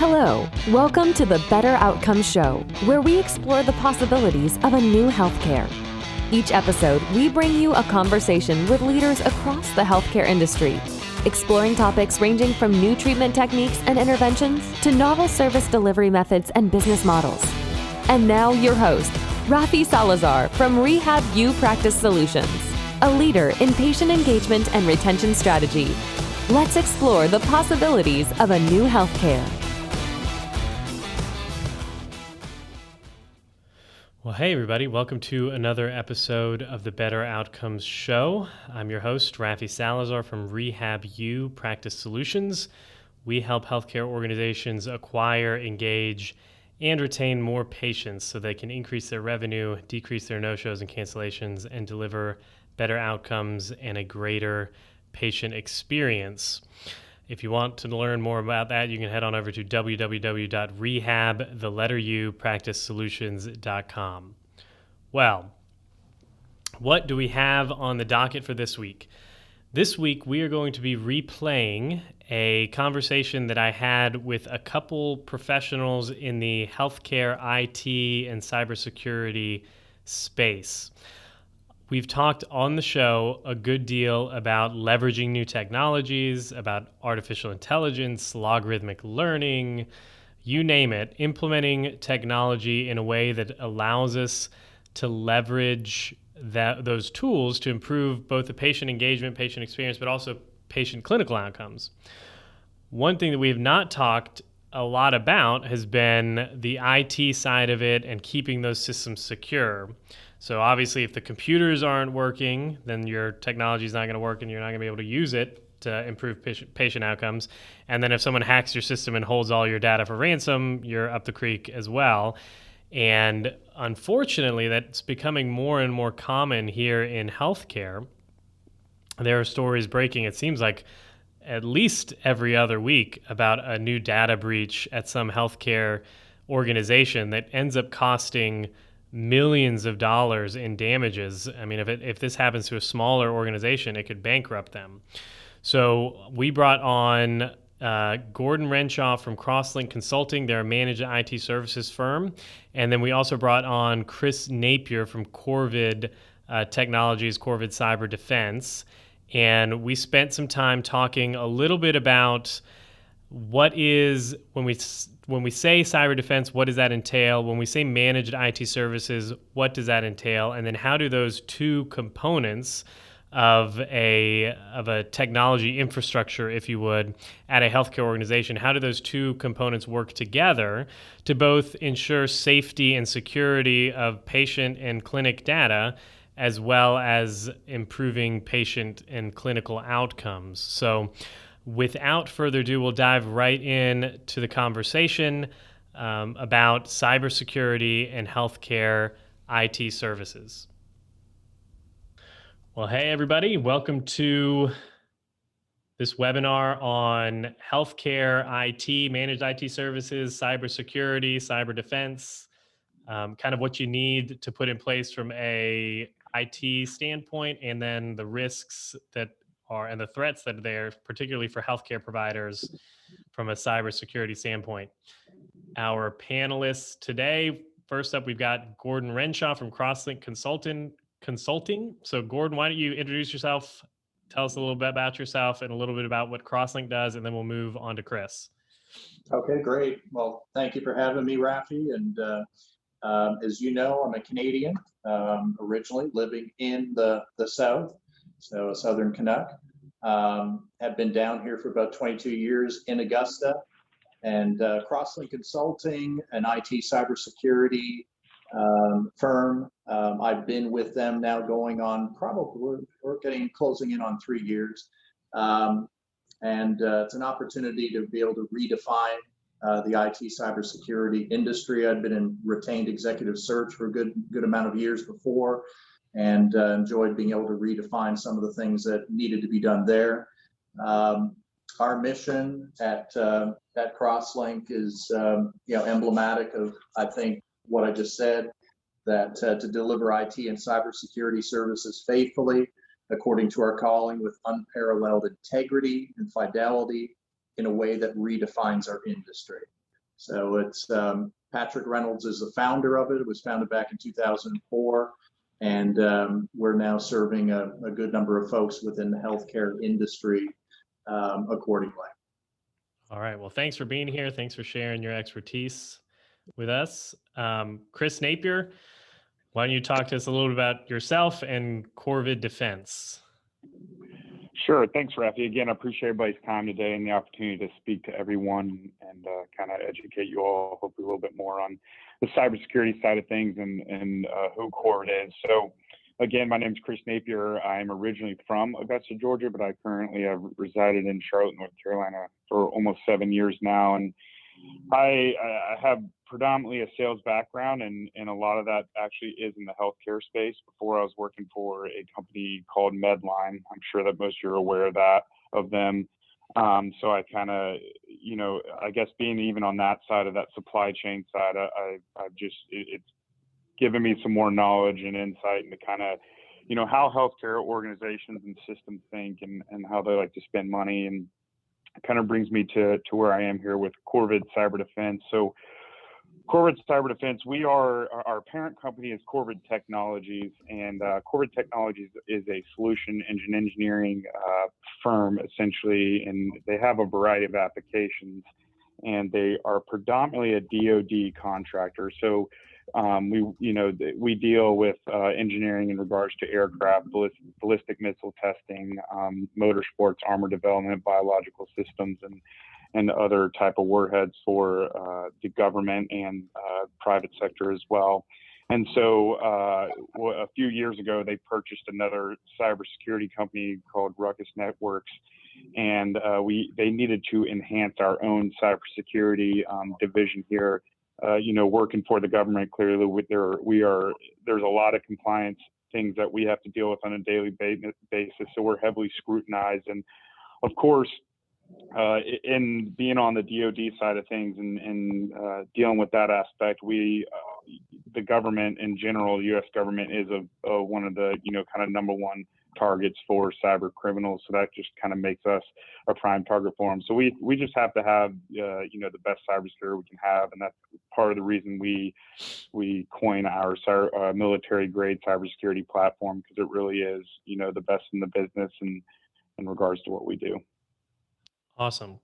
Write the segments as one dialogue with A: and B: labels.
A: Hello, welcome to the Better Outcomes Show, where we explore the possibilities of a new healthcare. Each episode, we bring you a conversation with leaders across the healthcare industry, exploring topics ranging from new treatment techniques and interventions to novel service delivery methods and business models. And now your host, Rafi Salazar from Rehab.app Practice Solutions, a leader in patient engagement and retention strategy. Let's explore the possibilities of a new healthcare.
B: Well, hey everybody, welcome to another episode of the Better Outcomes Show. I'm your host, Rafi Salazar from Rehab.app Practice Solutions. We help healthcare organizations acquire, engage, and retain more patients so they can increase their revenue, decrease their no-shows and cancellations, and deliver better outcomes and a greater patient experience. If you want to learn more about that, you can head on over to www.rehab.practicesolutions.com. Well, what do we have on the docket for this week? This week, we are going to be replaying a conversation that I had with a couple professionals in the healthcare, IT, and cybersecurity space. We've talked on the show a good deal about leveraging new technologies, about artificial intelligence, logarithmic learning, you name it, implementing technology in a way that allows us to leverage those tools to improve both the patient engagement, patient experience, but also patient clinical outcomes. One thing that we have not talked a lot about has been the IT side of it and keeping those systems secure. So obviously, if the computers aren't working, then your technology is not going to work and you're not going to be able to use it to improve patient outcomes. And then if someone hacks your system and holds all your data for ransom, you're up the creek as well. And unfortunately, that's becoming more and more common here in healthcare. There are stories breaking, it seems like at least every other week, about a new data breach at some healthcare organization that ends up costing millions of dollars in damages. I mean, if this happens to a smaller organization, it could bankrupt them. So we brought on Gordon Renshaw from Crosslink Consulting. They're a managed IT services firm. And then we also brought on Chris Napier from Corvid Technologies, Corvid Cyber Defense. And we spent some time talking a little bit about what is, when we say cyber defense, what does that entail? When we say managed IT services, what does that entail? And then how do those two components of a technology infrastructure, if you would, at a healthcare organization, how do those two components work together to both ensure safety and security of patient and clinic data, as well as improving patient and clinical outcomes? So without further ado, we'll dive right in to the conversation about cybersecurity and healthcare IT services. Well, hey, everybody. Welcome to this webinar on healthcare IT, managed IT services, cybersecurity, cyber defense, kind of what you need to put in place from a IT standpoint, and then the risks that are and the threats that are there, particularly for healthcare providers from a cybersecurity standpoint. Our panelists today, first up, we've got Gordon Renshaw from Crosslink Consulting. So Gordon, why don't you introduce yourself, tell us a little bit about yourself and a little bit about what Crosslink does, and then we'll move on to Chris.
C: Okay, great. Well, thank you for having me, Rafi. And as you know, I'm a Canadian, originally living in the South. So a Southern Canuck. Have been down here for about 22 years in Augusta, and Crosslink Consulting, an IT cybersecurity firm. I've been with them now going on probably, we're closing in on 3 years. And it's an opportunity to be able to redefine the IT cybersecurity industry. I'd been in retained executive search for a good amount of years before, and enjoyed being able to redefine some of the things that needed to be done there. Our mission at Crosslink is emblematic of, I think, what I just said, that to deliver IT and cybersecurity services faithfully, according to our calling, with unparalleled integrity and fidelity in a way that redefines our industry. So it's Patrick Reynolds is the founder of it. It was founded back in 2004. And we're now serving a good number of folks within the healthcare industry accordingly.
B: All right. Well, thanks for being here. Thanks for sharing your expertise with us. Chris Napier, why don't you talk to us a little bit about yourself and Corvid Defense?
D: Sure. Thanks, Rafi. Again, I appreciate everybody's time today and the opportunity to speak to everyone and kind of educate you all, hopefully a little bit more on the cybersecurity side of things and who Corvid is. So again, my name is Chris Napier. I'm originally from Augusta, Georgia, but I currently have resided in Charlotte, North Carolina for almost 7 years now. And I have predominantly a sales background, and a lot of that actually is in the healthcare space. Before I was working for a company called Medline. I'm sure that most of you are aware of them. So I kind of, I guess being even on that side of that supply chain side, it's given me some more knowledge and insight into kind of, how healthcare organizations and systems think and how they like to spend money, and it kind of brings me to where I am here with Corvid Cyber Defense. So Corvid Cyber Defense, our parent company is Corvid Technologies, and Corvid Technologies is a solution engine engineering firm, essentially, and they have a variety of applications, and they are predominantly a DoD contractor. So we deal with engineering in regards to aircraft, ballistic missile testing, motorsports, armor development, biological systems, and other type of warheads for the government and private sector as well. And so a few years ago, they purchased another cybersecurity company called Ruckus Networks, and they needed to enhance our own cybersecurity division here. Working for the government, clearly there's a lot of compliance things that we have to deal with on a daily basis. So we're heavily scrutinized. And of course, in being on the DoD side of things and dealing with that aspect, the government in general, the U.S. government is one of the, kind of number one targets for cyber criminals. So that just kind of makes us a prime target for them. So we just have to have, the best cybersecurity we can have. And that's part of the reason we coin our military grade cybersecurity platform, because it really is, the best in the business and in regards to what we do.
B: Awesome.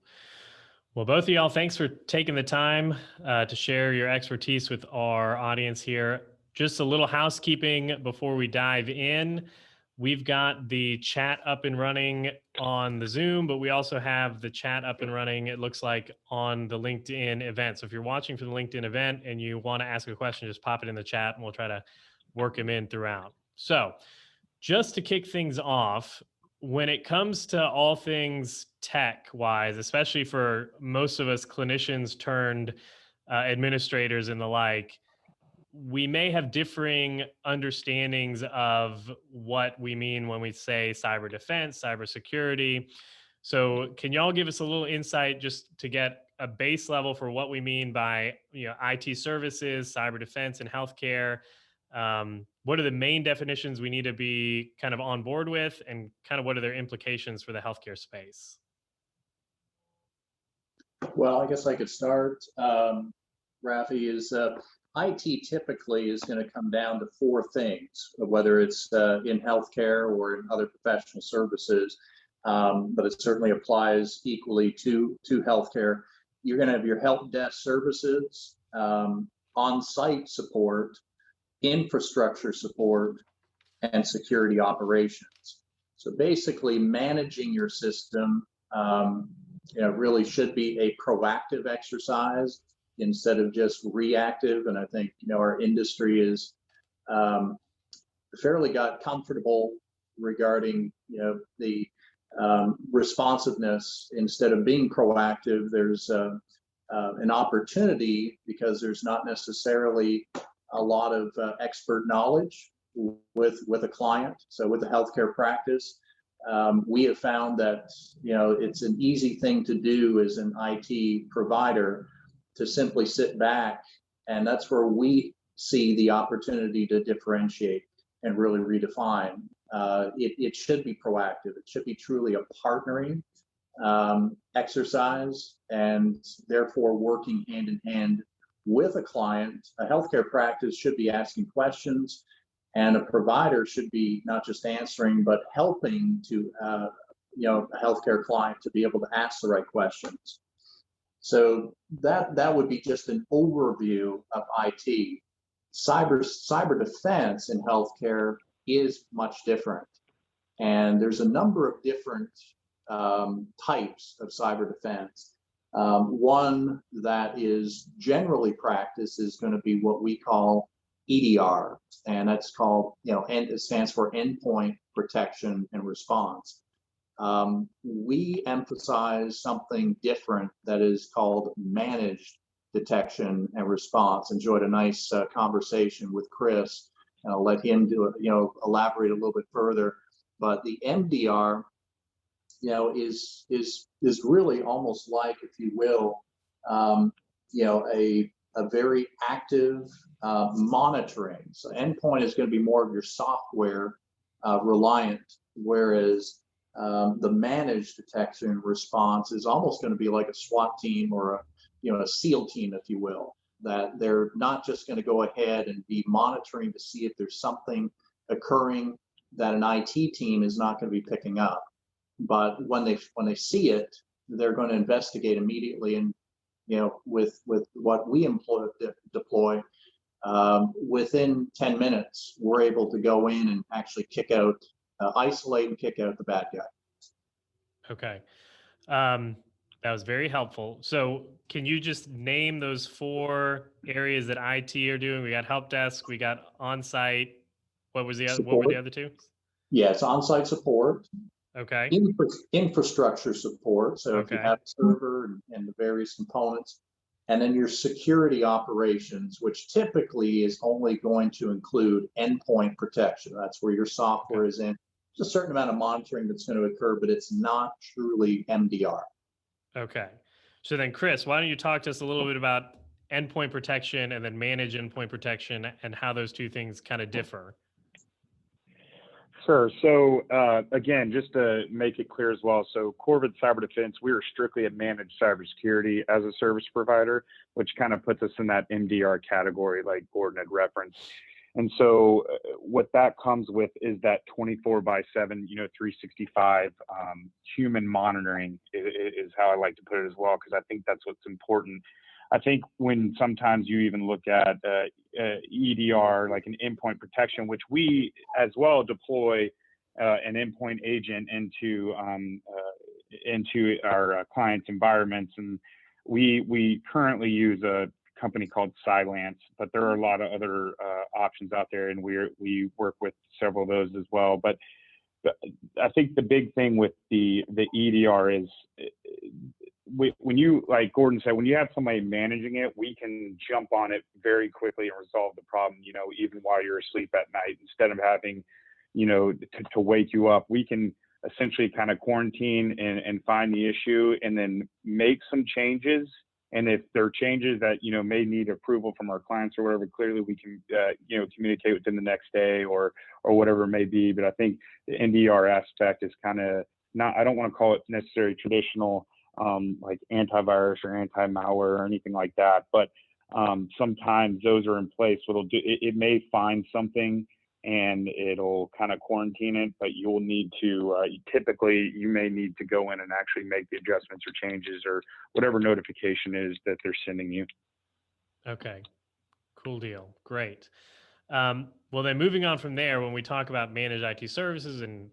B: Well, both of y'all, thanks for taking the time to share your expertise with our audience here. Just a little housekeeping before we dive in. We've got the chat up and running on the Zoom, but we also have the chat up and running, it looks like, on the LinkedIn event. So if you're watching from the LinkedIn event and you want to ask a question, just pop it in the chat and we'll try to work them in throughout. So just to kick things off, when it comes to all things tech-wise, especially for most of us clinicians turned administrators and the like, we may have differing understandings of what we mean when we say cyber defense, cybersecurity. So can y'all give us a little insight just to get a base level for what we mean by IT services, cyber defense, and healthcare? What are the main definitions we need to be kind of on board with, and kind of what are their implications for the healthcare space?
C: Well, I guess I could start. Rafi, is IT typically is going to come down to four things, whether it's in healthcare or in other professional services, but it certainly applies equally to healthcare. You're going to have your help desk services, on-site support, infrastructure support, and security operations. So basically, managing your system really should be a proactive exercise instead of just reactive. And I think our industry is fairly got comfortable regarding the responsiveness. Instead of being proactive, there's an opportunity because there's not necessarily a lot of expert knowledge with a client. So with the healthcare practice, we have found that it's an easy thing to do as an IT provider to simply sit back, and that's where we see the opportunity to differentiate and really redefine. It should be proactive. It should be truly a partnering exercise, and therefore working hand in hand with a client. A healthcare practice should be asking questions, and a provider should be not just answering, but helping to a healthcare client to be able to ask the right questions. So that would be just an overview of IT. Cyber defense in healthcare is much different, and there's a number of different types of cyber defense. One that is generally practiced is going to be what we call EDR, and that's called, and it stands for Endpoint Protection and Response. We emphasize something different that is called Managed Detection and Response. Enjoyed a nice conversation with Chris, and I'll let him elaborate a little bit further. But the MDR, is really almost like, if you will, a very active monitoring. So endpoint is going to be more of your software reliant, whereas the managed detection and response is almost going to be like a SWAT team or a SEAL team, if you will, that they're not just going to go ahead and be monitoring to see if there's something occurring that an IT team is not going to be picking up. But when they see it, they're going to investigate immediately. And with what we deploy, within 10 minutes, we're able to go in and actually isolate and kick out the bad guy.
B: Okay. That was very helpful. So can you just name those 4 areas that IT are doing? We got help desk, we got on-site. What were the other 2?
C: Yeah, it's on-site support.
B: Okay.
C: Infrastructure support. So if you have a server and the various components, and then your security operations, which typically is only going to include endpoint protection. That's where your software is in. There's a certain amount of monitoring that's going to occur, but it's not truly MDR.
B: Okay. So then, Chris, why don't you talk to us a little bit about endpoint protection and then manage endpoint protection and how those 2 things kind of differ?
D: Sure. So again, just to make it clear as well, so Corvid Cyber Defense, we are strictly a managed cybersecurity as a service provider, which kind of puts us in that MDR category like Gordon had referenced. And so what that comes with is that 24/7, 365 human monitoring is how I like to put it as well, because I think that's what's important. I think when sometimes you even look at EDR, like an endpoint protection, which we as well deploy an endpoint agent into our clients' environments, and we currently use a company called Cylance, but there are a lot of other options out there, and we work with several of those as well. But I think the big thing with the EDR is, when you, like Gordon said, when you have somebody managing it, we can jump on it very quickly and resolve the problem, even while you're asleep at night. Instead of having, to wake you up, we can essentially kind of quarantine and find the issue and then make some changes. And if there are changes that, may need approval from our clients or whatever, clearly we can, communicate with them the next day or whatever it may be. But I think the NDR aspect is kind of not, I don't want to call it necessarily traditional, like antivirus or anti-malware or anything like that. But sometimes those are in place. So it may find something and it'll kind of quarantine it, but you'll need to, typically you may need to go in and actually make the adjustments or changes or whatever notification is that they're sending you.
B: Okay, cool deal. Great. Well, then moving on from there, when we talk about managed IT services and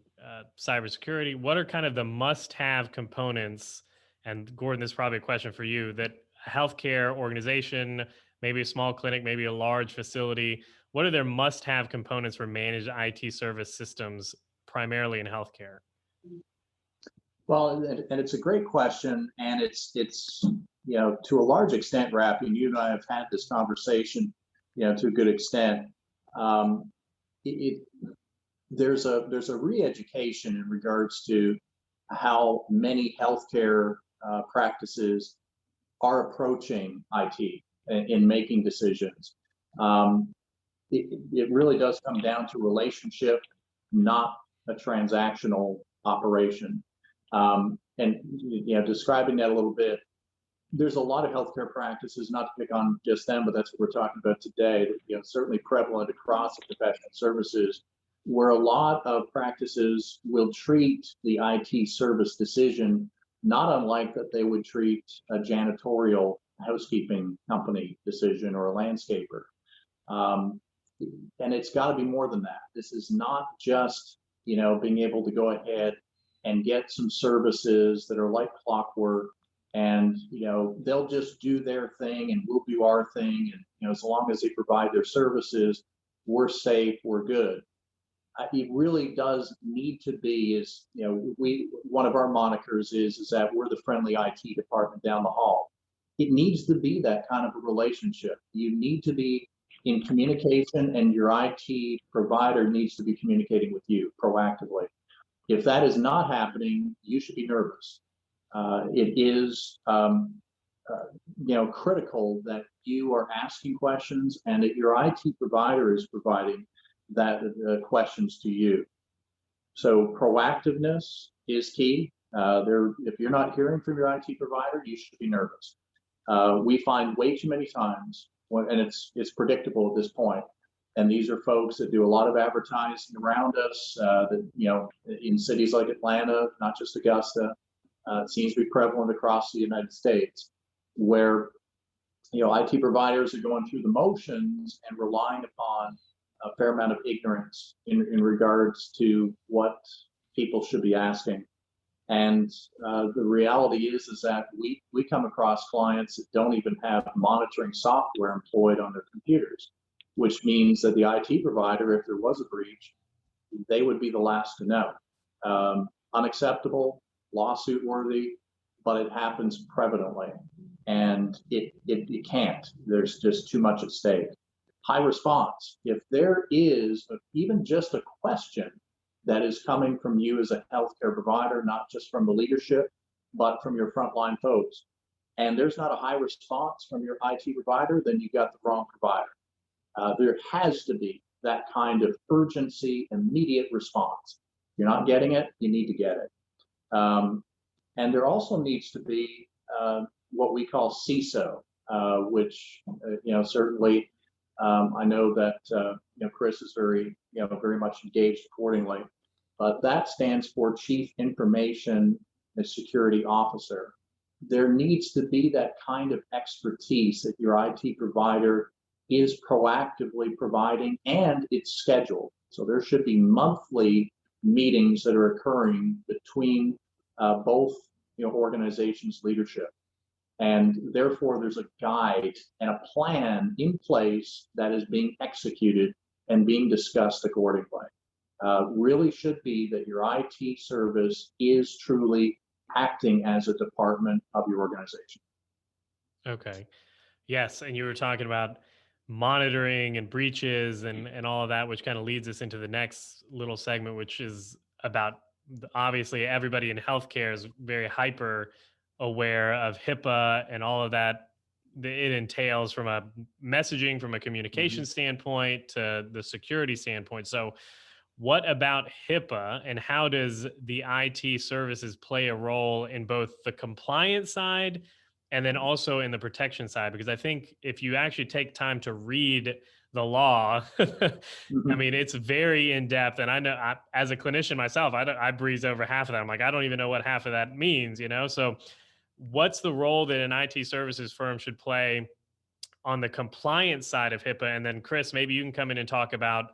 B: cybersecurity, what are kind of the must-have components? And Gordon, this is probably a question for you, that a healthcare organization, maybe a small clinic, maybe a large facility, what are their must-have components for managed IT service systems, primarily in healthcare?
C: Well, and it's a great question, and it's to a large extent, Rafi, and you and I have had this conversation, to a good extent. There's a re-education in regards to how many healthcare practices are approaching IT in making decisions. It really does come down to relationship, not a transactional operation. and describing that a little bit, there's a lot of healthcare practices, not to pick on just them, but that's what we're talking about today, certainly prevalent across the professional services, where a lot of practices will treat the IT service decision not unlike that they would treat a janitorial housekeeping company decision or a landscaper. And it's got to be more than that. This is not just, being able to go ahead and get some services that are like clockwork, and they'll just do their thing and we'll do our thing, and as long as they provide their services, we're safe, we're good. It really does need to be, one of our monikers is that we're the friendly IT department down the hall. It needs to be that kind of a relationship. You need to be in communication, and your IT provider needs to be communicating with you proactively. If that is not happening, you should be nervous. It is critical that you are asking questions and that your IT provider is providing that questions to you. So proactiveness is key. If you're not hearing from your IT provider, you should be nervous. We find way too many times, and it's predictable at this point, and these are folks that do a lot of advertising around us, in cities like Atlanta, not just Augusta. It seems to be prevalent across the United States, where IT providers are going through the motions and relying upon a fair amount of ignorance in regards to what people should be asking. And the reality is that we come across clients that don't even have monitoring software employed on their computers, which means that the IT provider, if there was a breach, they would be the last to know. Unacceptable, lawsuit worthy, but it happens prevalently, and it can't. There's just too much at stake. High response. If there is even just a question that is coming from you as a healthcare provider, not just from the leadership, but from your frontline folks, and there's not a high response from your IT provider, then you got the wrong provider. There has to be that kind of urgency, immediate response. If you're not getting it, you need to get it. And there also needs to be what we call CISO, which certainly I know that Chris is very much engaged accordingly, but that stands for Chief Information and Security Officer. There needs to be that kind of expertise that your IT provider is proactively providing, and it's scheduled. So there should be monthly meetings that are occurring between both organizations' leadership. And therefore, there's a guide and a plan in place that is being executed and being discussed accordingly. Really should be that your IT service is truly acting as a department of your organization.
B: Okay. Yes. And you were talking about monitoring and breaches and all of that, which kind of leads us into the next little segment, which is about, obviously everybody in healthcare is very hyper aware of HIPAA and all of that it entails from a messaging, from a communication standpoint to the security standpoint. So what about HIPAA, and how does the IT services play a role in both the compliance side and then also in the protection side? Because I think if you actually take time to read the law, I mean, it's very in depth. And I know as a clinician myself, I breeze over half of that. I'm like, I don't even know what half of that means, So what's the role that an IT services firm should play on the compliance side of HIPAA? And then Chris, maybe you can come in and talk about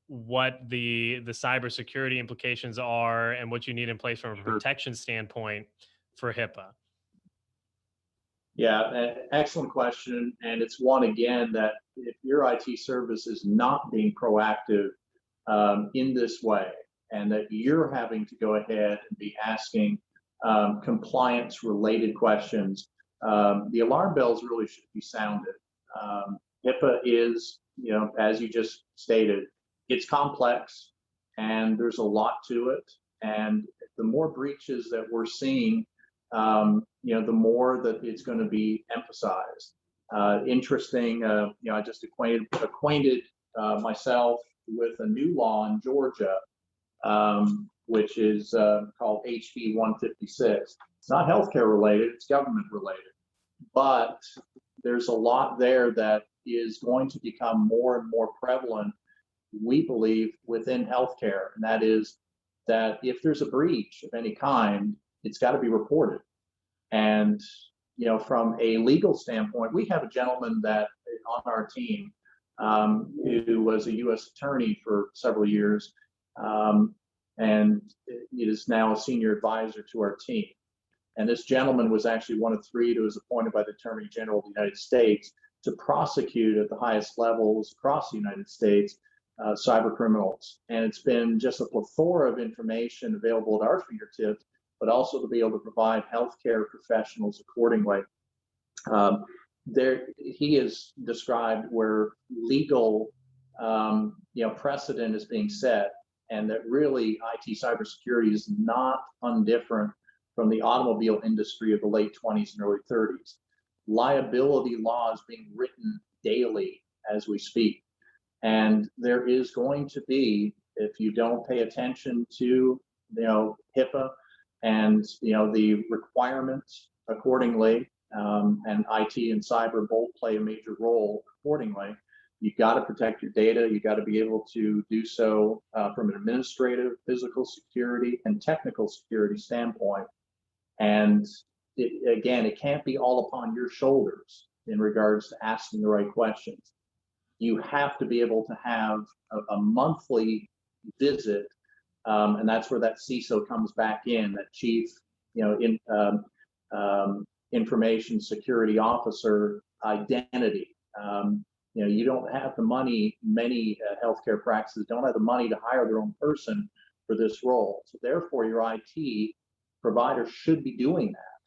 B: what the cybersecurity implications are and what you need in place from a protection standpoint for HIPAA.
C: Yeah, excellent question. And it's one, again, that if your IT service is not being proactive in this way, and that you're having to go ahead and be asking compliance related questions, the alarm bells really should be sounded. HIPAA is, as you just stated, it's complex and there's a lot to it. And the more breaches that we're seeing, the more that it's going to be emphasized. Interesting, I just acquainted myself with a new law in Georgia which is called HB 156. It's not healthcare related, it's government related, but there's a lot there that is going to become more and more prevalent, we believe, within healthcare. And that is that if there's a breach of any kind, it's got to be reported. And, from a legal standpoint, we have a gentleman that on our team who was a U.S. attorney for several years, and is now a senior advisor to our team. And this gentleman was actually one of three that was appointed by the Attorney General of the United States to prosecute at the highest levels across the United States cyber criminals. And it's been just a plethora of information available at our fingertips, but also to be able to provide healthcare professionals accordingly. He has described where legal precedent is being set, and that really IT cybersecurity is not undifferent from the automobile industry of the late 20s and early 30s. Liability laws being written daily as we speak. And there is going to be, if you don't pay attention to, HIPAA and, the requirements accordingly, and IT and cyber both play a major role accordingly. You've got to protect your data. You got to be able to do so from an administrative, physical security, and technical security standpoint. And it can't be all upon your shoulders in regards to asking the right questions. You have to be able to have a monthly visit, and that's where that CISO comes back in, that chief, information security officer identity. You don't have the money. Many healthcare practices don't have the money to hire their own person for this role. So therefore, your IT provider should be doing that.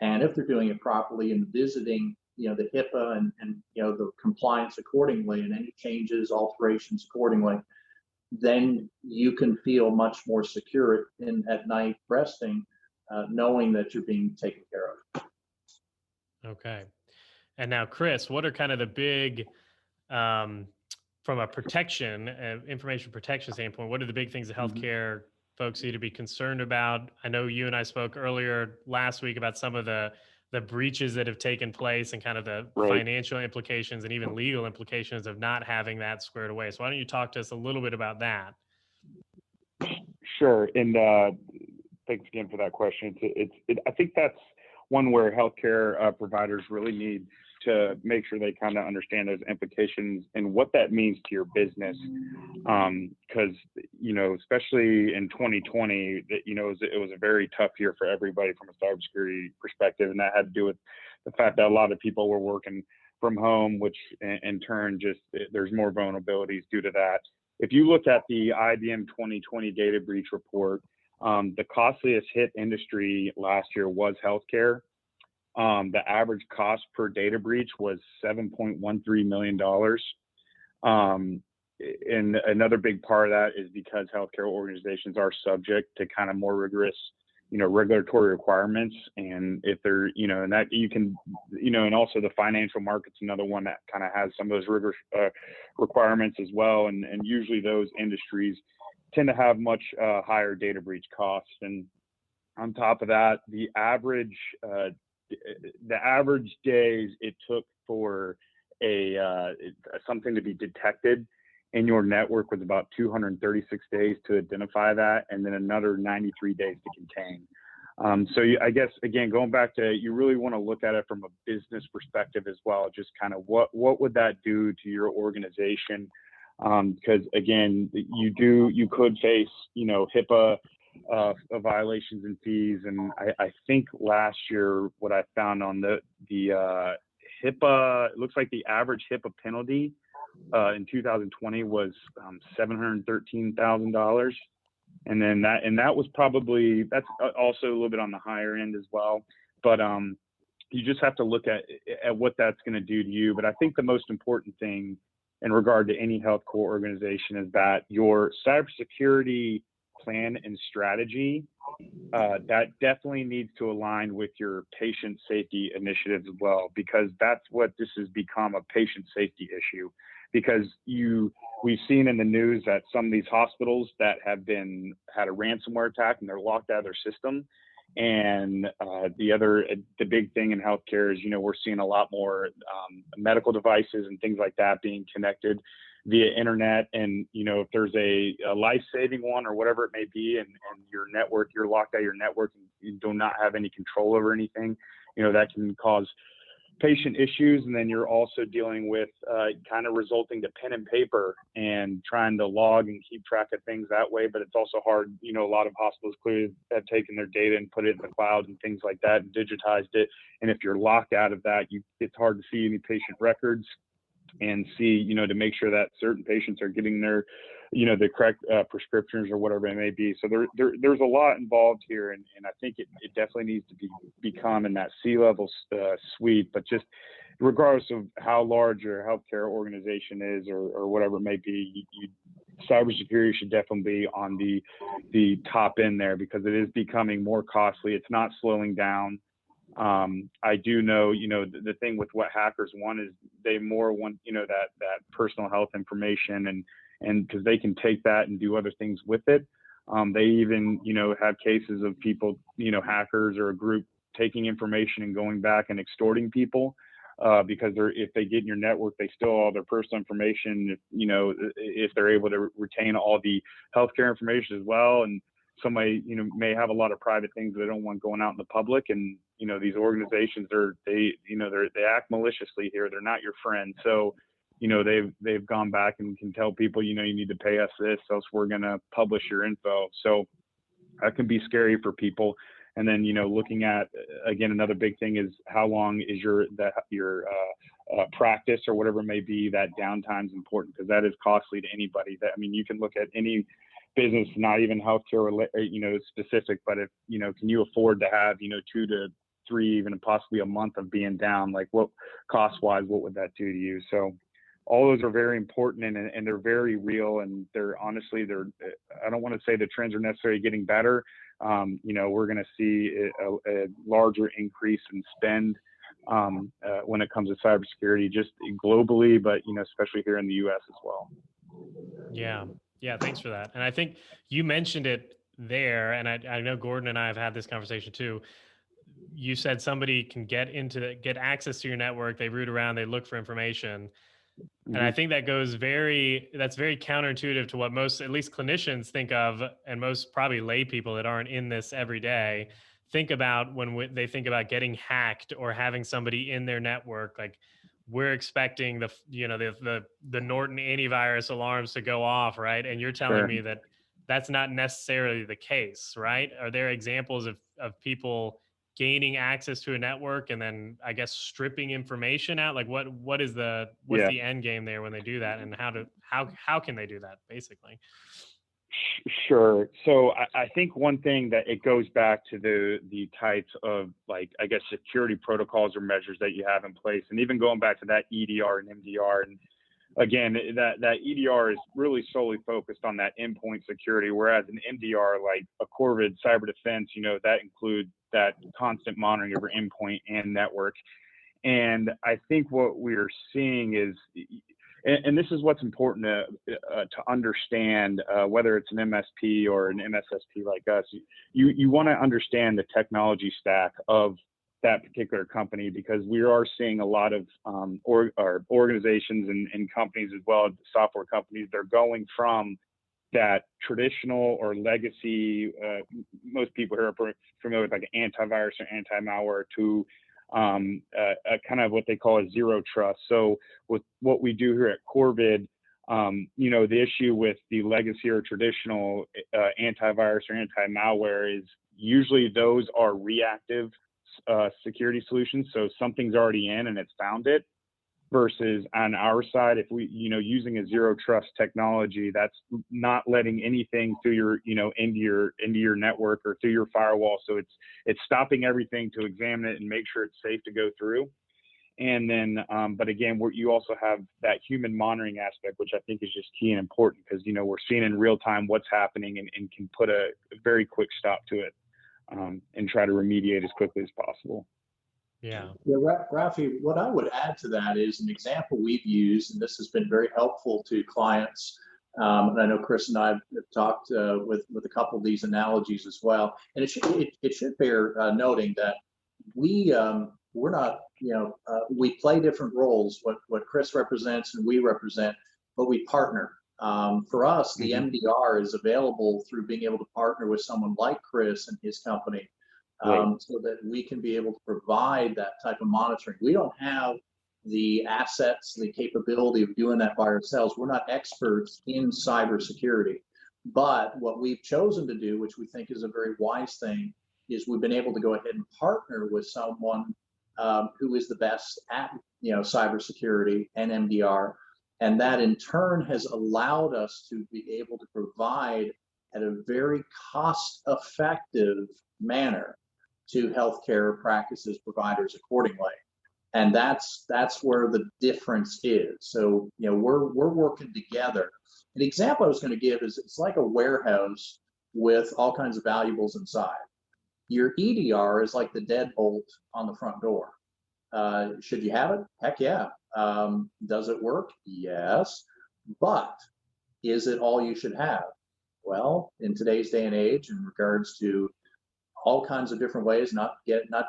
C: And if they're doing it properly and visiting, the HIPAA and the compliance accordingly, and any changes, alterations accordingly, then you can feel much more secure at night resting, knowing that you're being taken care of.
B: Okay. And now, Chris, what are kind of the big, from a protection, information protection standpoint, what are the big things that healthcare folks need to be concerned about? I know you and I spoke earlier last week about some of the breaches that have taken place and kind of the financial implications and even legal implications of not having that squared away. So why don't you talk to us a little bit about that?
D: Sure. And thanks again for that question. I think that's one where healthcare providers really need to make sure they kind of understand those implications and what that means to your business. Because, especially in 2020, it was a very tough year for everybody from a cybersecurity perspective. And that had to do with the fact that a lot of people were working from home, which in turn, there's more vulnerabilities due to that. If you look at the IBM 2020 data breach report, the costliest hit industry last year was healthcare. The average cost per data breach was $7.13 million. And another big part of that is because healthcare organizations are subject to kind of more rigorous, regulatory requirements. And if they're, and that you can, and also the financial market's another one that kind of has some of those rigorous requirements as well. And usually those industries tend to have much higher data breach costs. And on top of that, the average days it took for something to be detected in your network was about 236 days to identify that, and then another 93 days to contain. I guess, again, going back to, you really want to look at it from a business perspective as well, just kind of what would that do to your organization? Because again, you could face, HIPAA violations and fees. And I think last year, what I found on the HIPAA, it looks like the average HIPAA penalty in 2020 was $713,000. And then that was probably, that's also a little bit on the higher end as well. But you just have to look at what that's going to do to you. But I think the most important thing in regard to any healthcare organization is that your cybersecurity plan and strategy, that definitely needs to align with your patient safety initiatives as well, because that's what this has become, a patient safety issue. because we've seen in the news that some of these hospitals that have had a ransomware attack and they're locked out of their system. And the big thing in healthcare is, we're seeing a lot more medical devices and things like that being connected via internet. And, if there's a life-saving one or whatever it may be, and your network, you're locked out of your network and you do not have any control over anything, that can cause patient issues. And then you're also dealing with kind of resulting to pen and paper and trying to log and keep track of things that way. But it's also hard. A lot of hospitals clearly have taken their data and put it in the cloud and things like that and digitized it. And if you're locked out of that, it's hard to see any patient records and see, to make sure that certain patients are getting their, the correct prescriptions or whatever it may be. So there's a lot involved here. And I think it definitely needs to become in that C-level suite, but just regardless of how large your healthcare organization is or whatever it may be, cybersecurity should definitely be on the top end there, because it is becoming more costly. It's not slowing down. I do know, the thing with what hackers want is they more want, that personal health information and because they can take that and do other things with it. They even, have cases of people, hackers or a group taking information and going back and extorting people because if they get in your network, they steal all their personal information, if they're able to retain all the healthcare information as well. And somebody, may have a lot of private things they don't want going out in the public. And, these organizations they act maliciously here. They're not your friend. So, they've gone back and can tell people, you need to pay us this, else we're going to publish your info. So that can be scary for people. And then, looking at, again, another big thing is how long is your practice or whatever it may be. That downtime is important because that is costly to anybody. You can look at any business, not even healthcare, specific, but if, can you afford to have, 2 to 3, even possibly a month of being down? Like what cost-wise, what would that do to you? So all those are very important and they're very real. And I don't want to say the trends are necessarily getting better. We're going to see a larger increase in spend when it comes to cybersecurity, just globally, but, especially here in the US as well.
B: Yeah, thanks for that. And I think you mentioned it there, and I know Gordon and I have had this conversation too. You said somebody can get access to your network, they root around, they look for information. And I think that's very counterintuitive to what most, at least clinicians, think of, and most probably lay people that aren't in this every day think about when they think about getting hacked or having somebody in their network. Like we're expecting the Norton antivirus alarms to go off, right? And you're telling me that that's not necessarily the case, right? Are there examples of people gaining access to a network and then I guess stripping information out? Like what's the end game there when they do that, and how can they do that basically?
D: Sure. So I think one thing that it goes back to the types of, like, I guess, security protocols or measures that you have in place, and even going back to that EDR and MDR. And again, that EDR is really solely focused on that endpoint security, whereas an MDR, like a Corvid cyber defense, that includes that constant monitoring of your endpoint and network. And I think what we're seeing is, and this is what's important to understand, whether it's an MSP or an MSSP like us, you want to understand the technology stack of that particular company, because we are seeing a lot of organizations and companies as well, software companies, they're going from that traditional or legacy, most people here are familiar with like an antivirus or anti-malware, to a kind of what they call a zero trust. So with what we do here at Corvid, the issue with the legacy or traditional antivirus or anti-malware is usually those are reactive security solutions. So something's already in and it's found it, versus on our side, if we, using a zero trust technology, that's not letting anything through your, into your network or through your firewall. So it's stopping everything to examine it and make sure it's safe to go through. And then, but again, you also have that human monitoring aspect, which I think is just key and important, because, we're seeing in real time what's happening and can put a very quick stop to it, and try to remediate as quickly as possible.
B: Yeah.
C: Yeah, Rafi, what I would add to that is an example we've used, and this has been very helpful to clients. And I know Chris and I have talked with a couple of these analogies as well. And it should bear noting that we're not, we play different roles. What Chris represents and we represent, but we partner. For us, the MDR is available through being able to partner with someone like Chris and his company,
D: Right.
C: so that we can be able to provide that type of monitoring. We don't have the assets, the capability of doing that by ourselves. We're not experts in cybersecurity. But what we've chosen to do, which we think is a very wise thing, is we've been able to go ahead and partner with someone who is the best at cybersecurity and MDR, and that in turn has allowed us to be able to provide at a very cost-effective manner to healthcare practices providers accordingly. And that's where the difference is. So we're working together. An example I was going to give is it's like a warehouse with all kinds of valuables inside. Your EDR is like the deadbolt on the front door. Should you have it? Heck yeah. Does it work? Yes. But is it all you should have? Well, in today's day and age, in regards to all kinds of different ways, not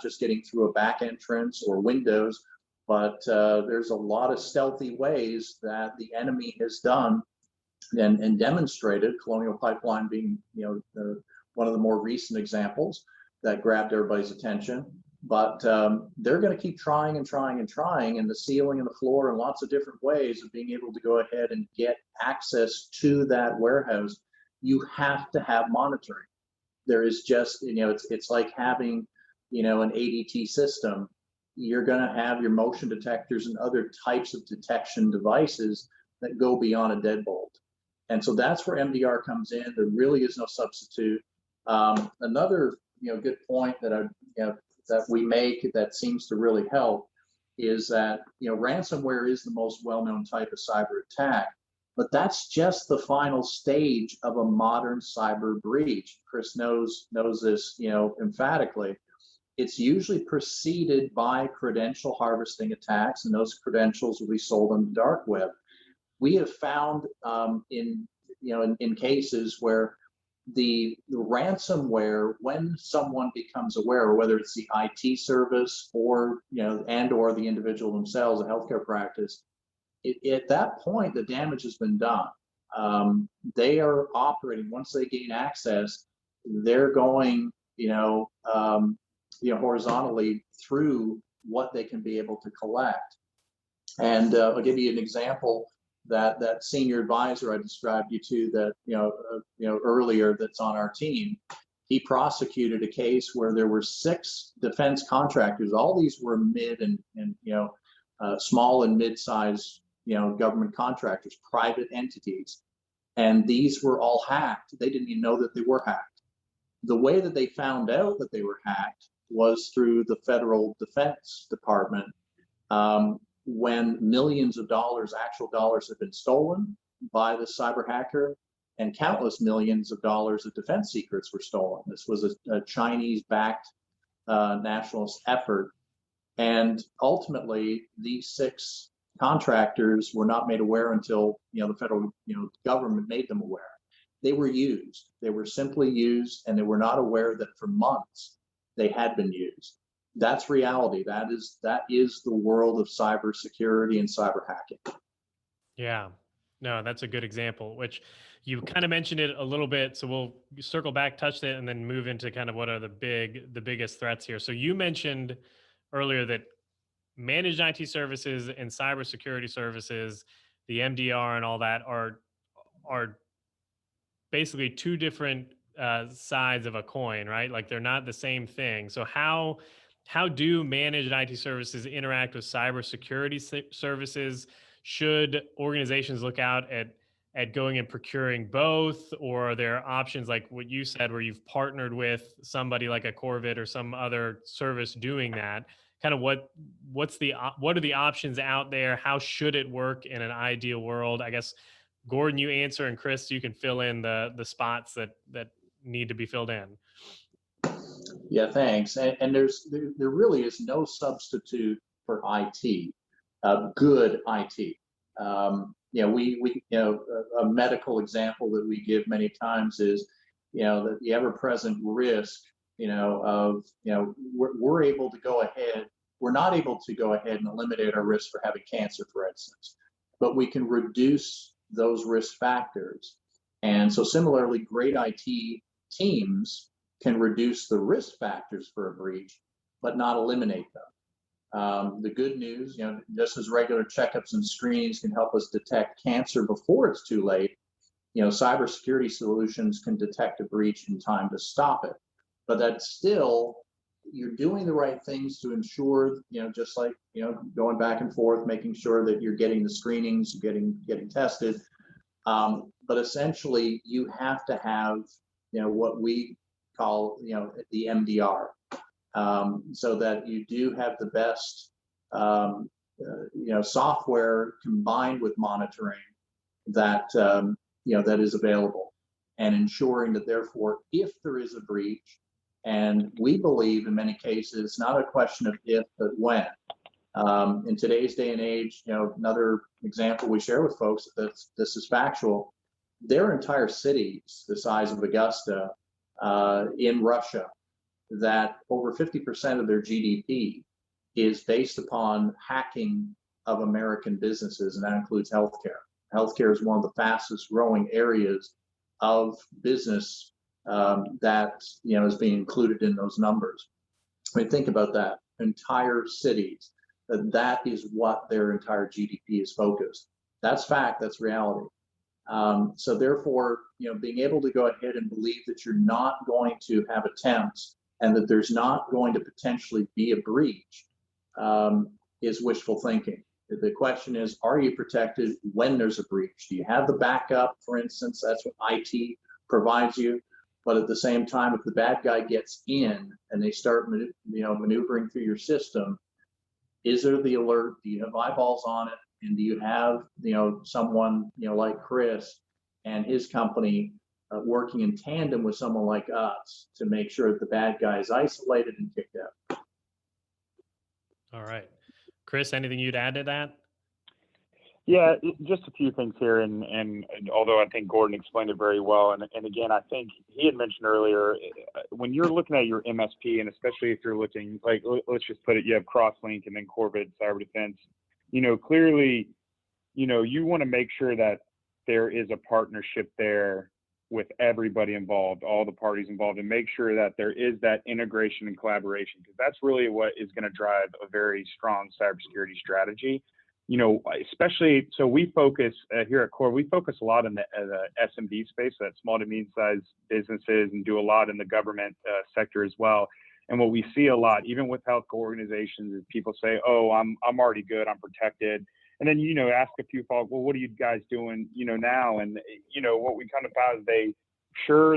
C: just getting through a back entrance or windows, but there's a lot of stealthy ways that the enemy has done and demonstrated. Colonial Pipeline being one of the more recent examples that grabbed everybody's attention. But they're going to keep trying and trying and trying, and the ceiling and the floor and lots of different ways of being able to go ahead and get access to that warehouse. You have to have monitoring. There is just, it's like having, an ADT system. You're going to have your motion detectors and other types of detection devices that go beyond a deadbolt. And so that's where MDR comes in. There really is no substitute. Another, good point that that we make that seems to really help is that, ransomware is the most well-known type of cyber attack. But that's just the final stage of a modern cyber breach. Chris knows this, emphatically. It's usually preceded by credential harvesting attacks, and those credentials will be sold on the dark web. We have found in cases where the ransomware, when someone becomes aware, whether it's the IT service or or the individual themselves, a healthcare practice, at that point, the damage has been done. They are operating, once they gain access, they're going, horizontally through what they can be able to collect. And I'll give you an example that senior advisor I described you to that, earlier, that's on our team. He prosecuted a case where there were 6 defense contractors. All these were mid and small and mid-sized government contractors, private entities, and these were all hacked. They didn't even know that they were hacked. The way that they found out that they were hacked was through the federal defense department, when millions of dollars, actual dollars, had been stolen by the cyber hacker, and countless millions of dollars of defense secrets were stolen. This was a Chinese-backed nationalist effort, and ultimately these 6 contractors were not made aware until the federal government made them aware. They were used. They were simply used, and they were not aware that for months they had been used. That's reality. That is the world of cybersecurity and cyber hacking.
B: Yeah. No, that's a good example, which you kind of mentioned it a little bit. So we'll circle back, touch it, and then move into kind of what are the biggest threats here. So you mentioned earlier that managed IT services and cybersecurity services, the MDR and all that are basically 2 different sides of a coin, right? Like they're not the same thing. So how do managed IT services interact with cybersecurity services? Should organizations look out at going and procuring both, or are there options like what you said where you've partnered with somebody like a Corvid or some other service doing that? Kind of what are the options out there? How should it work in an ideal world? I guess Gordon, you answer, and Chris, you can fill in the spots that need to be filled in.
C: Yeah, thanks. And there really is no substitute for IT, good IT. A medical example that we give many times is, the ever-present risk, we're able to go ahead. We're not able to go ahead and eliminate our risk for having cancer, for instance, but we can reduce those risk factors. And so similarly, great IT teams can reduce the risk factors for a breach, but not eliminate them. The good news, just as regular checkups and screenings can help us detect cancer before it's too late, cybersecurity solutions can detect a breach in time to stop it. But that's still, you're doing the right things to ensure, just like, going back and forth, making sure that you're getting the screenings, getting tested. But essentially, you have to have, what we call, the MDR, so that you do have the best, software combined with monitoring that, that is available, and ensuring that therefore, if there is a breach, and we believe in many cases, it's not a question of if, but when. In today's day and age, another example we share with folks that this is factual. There are entire cities the size of Augusta in Russia that over 50% of their GDP is based upon hacking of American businesses, and that includes healthcare. Healthcare is one of the fastest growing areas of business that is being included in those numbers. I mean, think about that. Entire cities, that is what their entire GDP is focused. That's fact. That's reality. So therefore, being able to go ahead and believe that you're not going to have attempts and that there's not going to potentially be a breach is wishful thinking. The question is, are you protected when there's a breach? Do you have the backup, for instance? That's what IT provides you. But at the same time, if the bad guy gets in and they start maneuvering through your system, is there the alert? Do you have eyeballs on it? And do you have someone like Chris and his company working in tandem with someone like us to make sure that the bad guy is isolated and kicked out?
B: All right. Chris, anything you'd add to that?
D: Yeah, just a few things here, and although I think Gordon explained it very well, and again, I think he had mentioned earlier, when you're looking at your MSP, and especially if you're looking, like, let's just put it, you have Crosslink and then Corvid Cyber Defense, clearly, you want to make sure that there is a partnership there with everybody involved, all the parties involved, and make sure that there is that integration and collaboration, because that's really what is going to drive a very strong cybersecurity strategy. Especially, so we focus here at Core, we focus a lot in the SMB space, so that's small to medium-sized businesses, and do a lot in the government sector as well. And what we see a lot, even with health organizations, is people say, "Oh, I'm already good, I'm protected." And then ask a few folks, "Well, what are you guys doing, now?" And what we kind of found is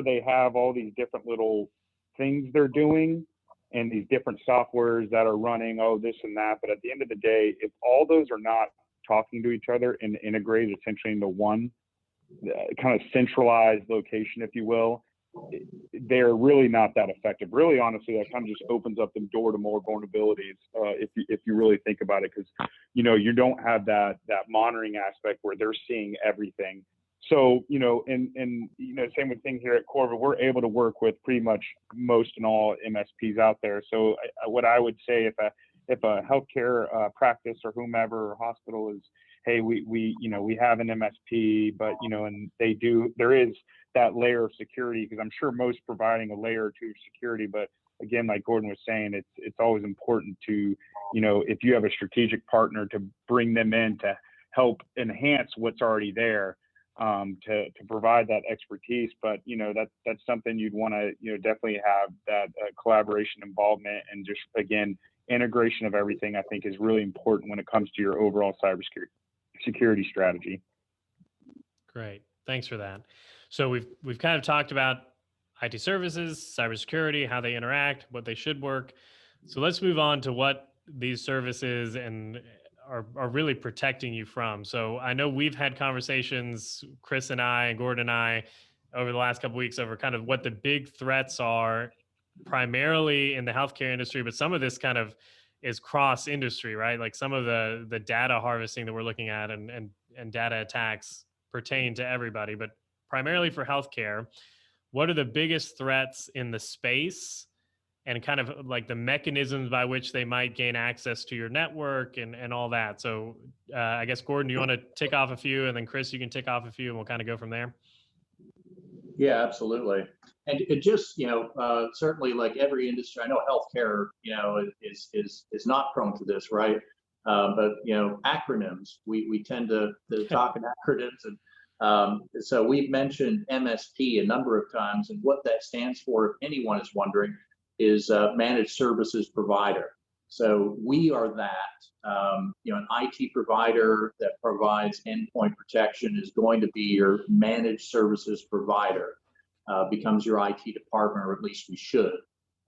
D: they have all these different little things they're doing, and these different softwares that are running, this and that. But at the end of the day, if all those are not talking to each other and integrated essentially into one kind of centralized location, if you will, they're really not that effective. Really, honestly, that kind of just opens up the door to more vulnerabilities if you really think about it, because you don't have that monitoring aspect where they're seeing everything. So, same with thing here at Corvid, we're able to work with pretty much most and all MSPs out there. So what I would say, if a healthcare practice or whomever or hospital is, hey, we have an MSP, but, and there is that layer of security, because I'm sure most providing a layer or two of security, but again, like Gordon was saying, it's always important to, if you have a strategic partner, to bring them in to help enhance what's already there. To provide that expertise, but that's something you'd want to definitely have that collaboration, involvement, and just again integration of everything. I think is really important when it comes to your overall cybersecurity strategy.
B: Great, thanks for that. So we've kind of talked about IT services, cybersecurity, how they interact, what they should work. So let's move on to what these services are really protecting you from. So I know we've had conversations, Chris and I, Gordon and I, over the last couple of weeks over kind of what the big threats are primarily in the healthcare industry, but some of this kind of is cross industry, right? Like some of the data harvesting that we're looking at and data attacks pertain to everybody, but primarily for healthcare. What are the biggest threats in the space, and kind of like the mechanisms by which they might gain access to your network and all that? So I guess, Gordon, do you want to tick off a few, and then Chris, you can tick off a few, and we'll kind of go from there?
C: Yeah, absolutely. And it just, certainly like every industry, I know healthcare, is not prone to this, right? But acronyms, we tend to talk in acronyms, and so we've mentioned MSP a number of times, and what that stands for, if anyone is wondering, is managed services provider. So we are that. An IT provider that provides endpoint protection is going to be your managed services provider. Becomes your IT department, or at least we should.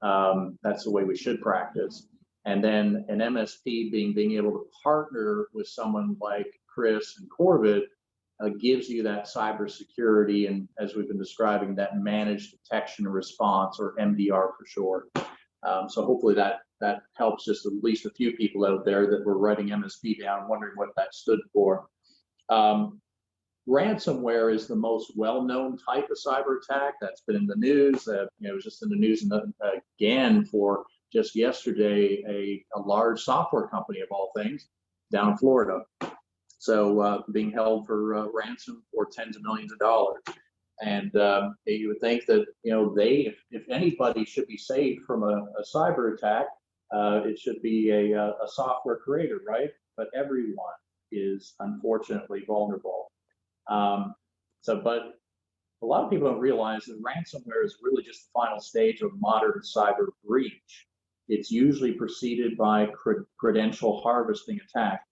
C: That's the way we should practice. And then an MSP being able to partner with someone like Chris and Corbett gives you that cybersecurity, and as we've been describing, that managed detection and response, or MDR for short. So hopefully that helps just at least a few people out there that were writing MSP down, wondering what that stood for. Ransomware is the most well-known type of cyber attack that's been in the news. It was just in the news again for just yesterday, a large software company of all things down in Florida. So being held for ransom for tens of millions of dollars. And you would think that, if anybody should be saved from a cyber attack, it should be a software creator, right? But everyone is unfortunately vulnerable. But a lot of people don't realize that ransomware is really just the final stage of modern cyber breach. It's usually preceded by credential harvesting attack.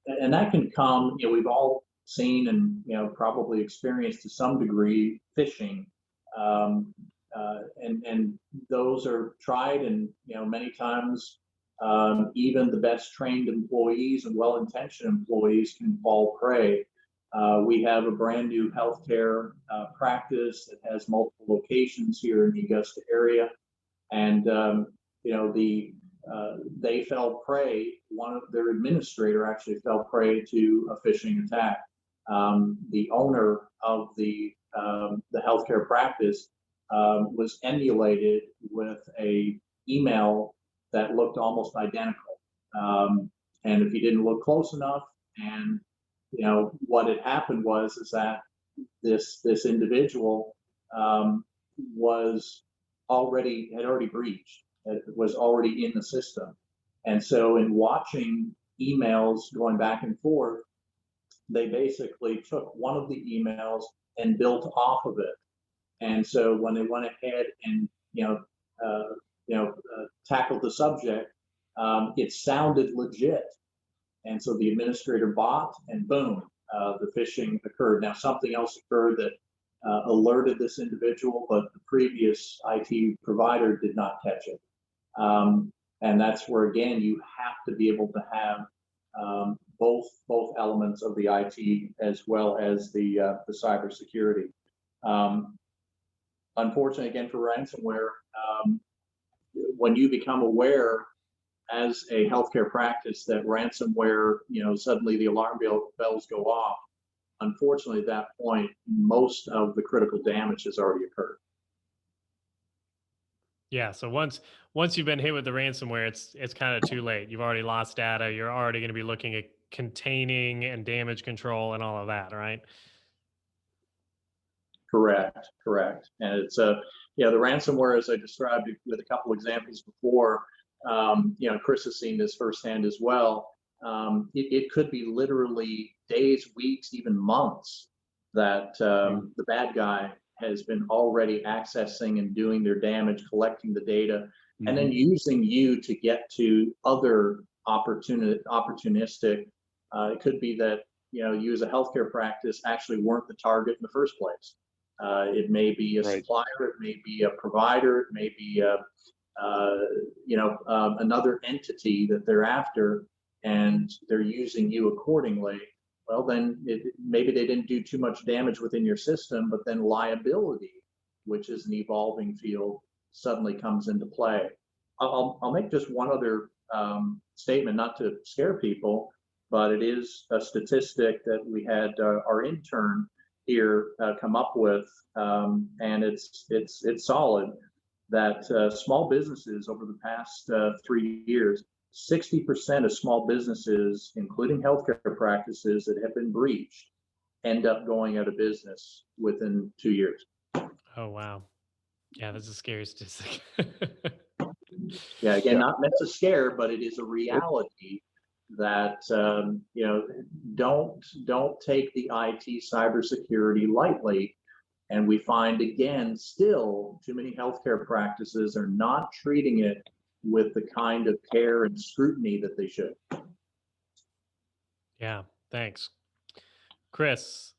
C: And that can come, we've all seen and probably experienced to some degree phishing, and those are tried, and many times even the best trained employees and well-intentioned employees can fall prey. We have a brand new healthcare practice that has multiple locations here in the Augusta area, and they fell prey. One of their administrator actually fell prey to a phishing attack. The owner of the healthcare practice was emulated with a email that looked almost identical. And if you didn't look close enough, and what had happened was that this individual had already breached. It was already in the system. And so in watching emails going back and forth, they basically took one of the emails and built off of it. And so when they went ahead and tackled the subject, it sounded legit. And so the administrator bought, and boom, the phishing occurred. Now something else occurred that alerted this individual, but the previous IT provider did not catch it. And that's where, again, you have to be able to have both elements of the IT as well as the cybersecurity. Unfortunately, again, for ransomware, when you become aware as a healthcare practice that ransomware, suddenly the alarm bells go off, unfortunately, at that point, most of the critical damage has already occurred.
B: Yeah. So once you've been hit with the ransomware, it's kind of too late. You've already lost data. You're already going to be looking at containing and damage control and all of that, right?
C: Correct. And it's the ransomware, as I described with a couple examples before, Chris has seen this firsthand as well. It could be literally days, weeks, even months that the bad guy has been already accessing and doing their damage, collecting the data, and then using you to get to other opportunistic. It could be that you as a healthcare practice actually weren't the target in the first place. It may be a supplier, it may be a provider, it may be another entity that they're after, and they're using you accordingly. Well, then maybe they didn't do too much damage within your system, but then liability, which is an evolving field, suddenly comes into play. I'll make just one other statement, not to scare people, but it is a statistic that we had our intern here come up with, and it's solid, that small businesses over the past 3 years, 60% of small businesses, including healthcare practices that have been breached, end up going out of business within 2 years.
B: Oh, wow. Yeah, that's a scary statistic.
C: Yeah, again,
D: Yeah.
C: not meant to scare, but it is a reality that don't take the IT cybersecurity lightly. And we find, again, still too many healthcare practices are not treating it with the kind of care and scrutiny that they should.
B: Yeah, thanks. Chris,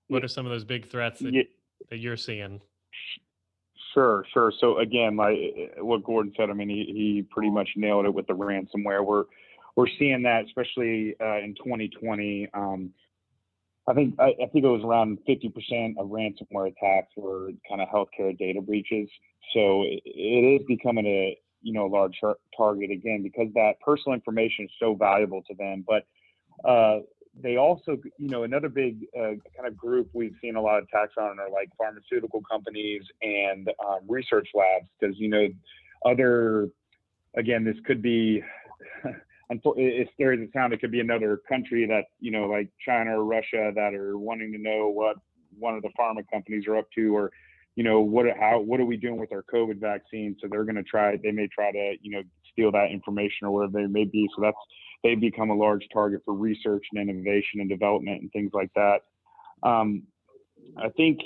B: what are some of those big threats that,
D: Yeah,
B: that you're seeing?
D: sure. So again, like what Gordon said, I mean, he pretty much nailed it with the ransomware. We're seeing that, especially in 2020. I think it was around 50% of ransomware attacks were kind of healthcare data breaches. So it is becoming a large target again, because that personal information is so valuable to them. But they also, another big kind of group we've seen a lot of attacks on are like pharmaceutical companies and research labs, because this could be. As scary as it sounds, it could be another country that, like China or Russia, that are wanting to know what one of the pharma companies are up to, or, what are we doing with our COVID vaccine? So they may try to, steal that information or whatever they may be. So they've become a large target for research and innovation and development and things like that. I think,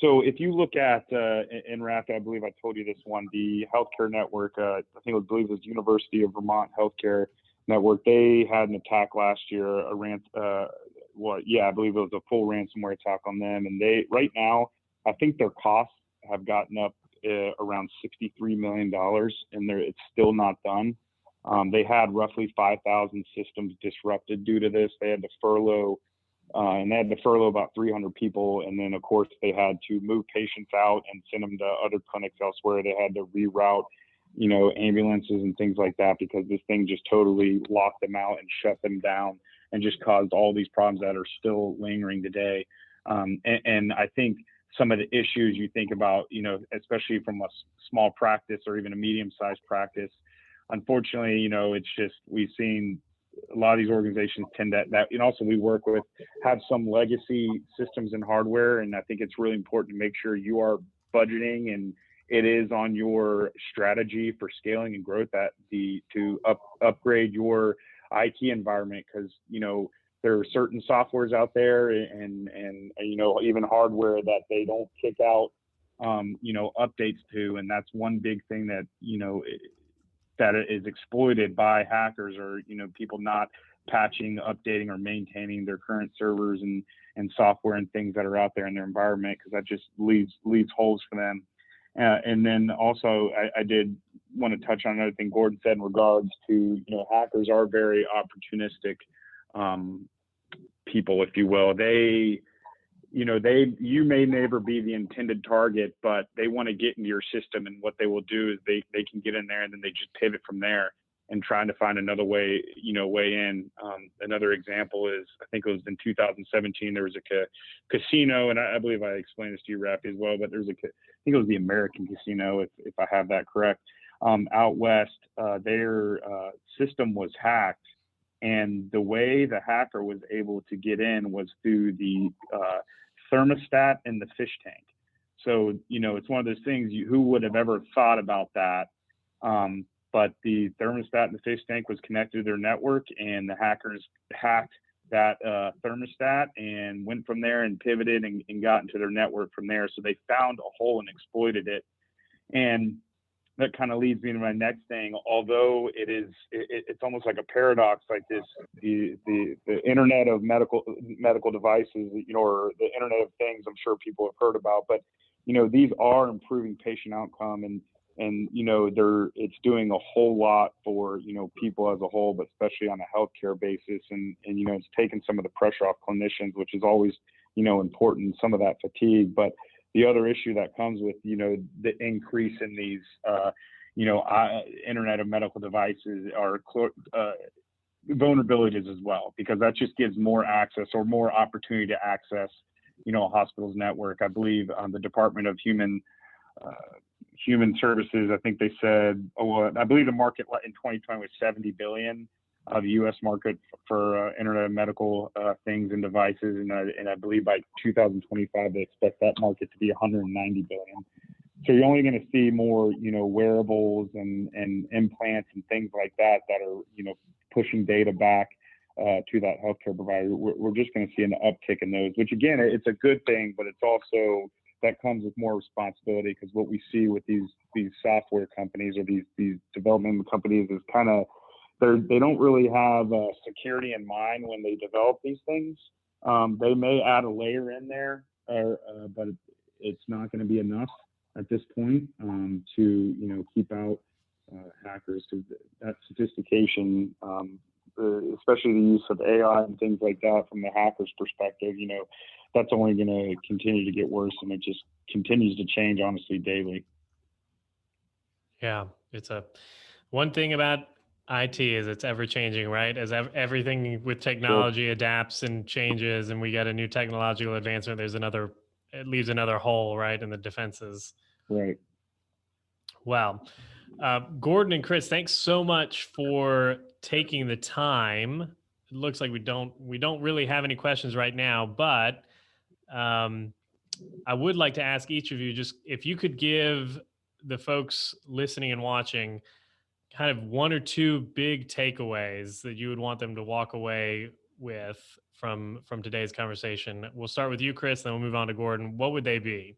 D: so if you look at, in RAF, I believe I told you this one, the healthcare network, I believe it was University of Vermont Healthcare Network, they had an attack last year, I believe it was a full ransomware attack on them. And right now, I think their costs have gotten up around $63 million, and it's still not done. They had roughly 5,000 systems disrupted due to this. They had to furlough about 300 people. And then, of course, they had to move patients out and send them to other clinics elsewhere. They had to reroute, ambulances and things like that, because this thing just totally locked them out and shut them down and just caused all these problems that are still lingering today. And I think some of the issues you think about, especially from a small practice or even a medium-sized practice, unfortunately, it's just, we've seen a lot of these organizations tend that, and also we work with, have some legacy systems and hardware. And I think it's really important to make sure you are budgeting and it is on your strategy for scaling and growth to upgrade your IT environment, because, there are certain softwares out there and even hardware that they don't kick out, updates to. And that's one big thing that, that is exploited by hackers, or, people not patching, updating, or maintaining their current servers and software and things that are out there in their environment, because that just leaves holes for them. And then also, I did want to touch on another thing Gordon said in regards to, hackers are very opportunistic people, if you will. You may never be the intended target, but they want to get into your system, and what they will do is they can get in there and then they just pivot from there and trying to find another way in. Another example is, I think it was in 2017, there was a casino, and I believe I explained this to you, Rafi, as well, but I think it was the American Casino, if I have that correct, out west. Their system was hacked, and the way the hacker was able to get in was through the thermostat in the fish tank. So, it's one of those things, who would have ever thought about that? But the thermostat in the fish tank was connected to their network, and the hackers hacked that thermostat and went from there and pivoted and got into their network from there. So they found a hole and exploited it. And that kind of leads me to my next thing. Although it's almost like a paradox, like this, the internet of medical devices, or the internet of things, I'm sure people have heard about, but these are improving patient outcome, and it's doing a whole lot for people as a whole, but especially on a healthcare basis, and it's taken some of the pressure off clinicians, which is always important, some of that fatigue. But the other issue that comes with, the increase in these, Internet of Medical Devices are vulnerabilities as well, because that just gives more access or more opportunity to access, a hospital's network. I believe the Department of Human Services, I think they said, I believe the market in 2020 was 70 billion of the U.S. market for Internet of Medical things and devices, and I believe by 2025 they expect that market to be 190 billion. So you're only going to see more, wearables and implants and things like that are, pushing data back to that healthcare provider. We're just going to see an uptick in those, which again, it's a good thing, but it's also that comes with more responsibility, because what we see with these software companies or these development companies is kind of they don't really have security in mind when they develop these things. They may add a layer in there, but it's not going to be enough at this point to keep out hackers. Because that sophistication, especially the use of AI and things like that from the hacker's perspective, that's only going to continue to get worse, and it just continues to change, honestly, daily.
B: Yeah, it's one thing about IT is it's ever changing, right? As everything with technology adapts and changes, and we get a new technological advancement, it leaves another hole, right, in the defenses.
D: Right.
B: Wow. Gordon and Chris, thanks so much for taking the time. It looks like we don't really have any questions right now, but I would like to ask each of you, just if you could give the folks listening and watching kind of one or two big takeaways that you would want them to walk away with from today's conversation. We'll start with you, Chris, then we'll move on to Gordon. What would they be?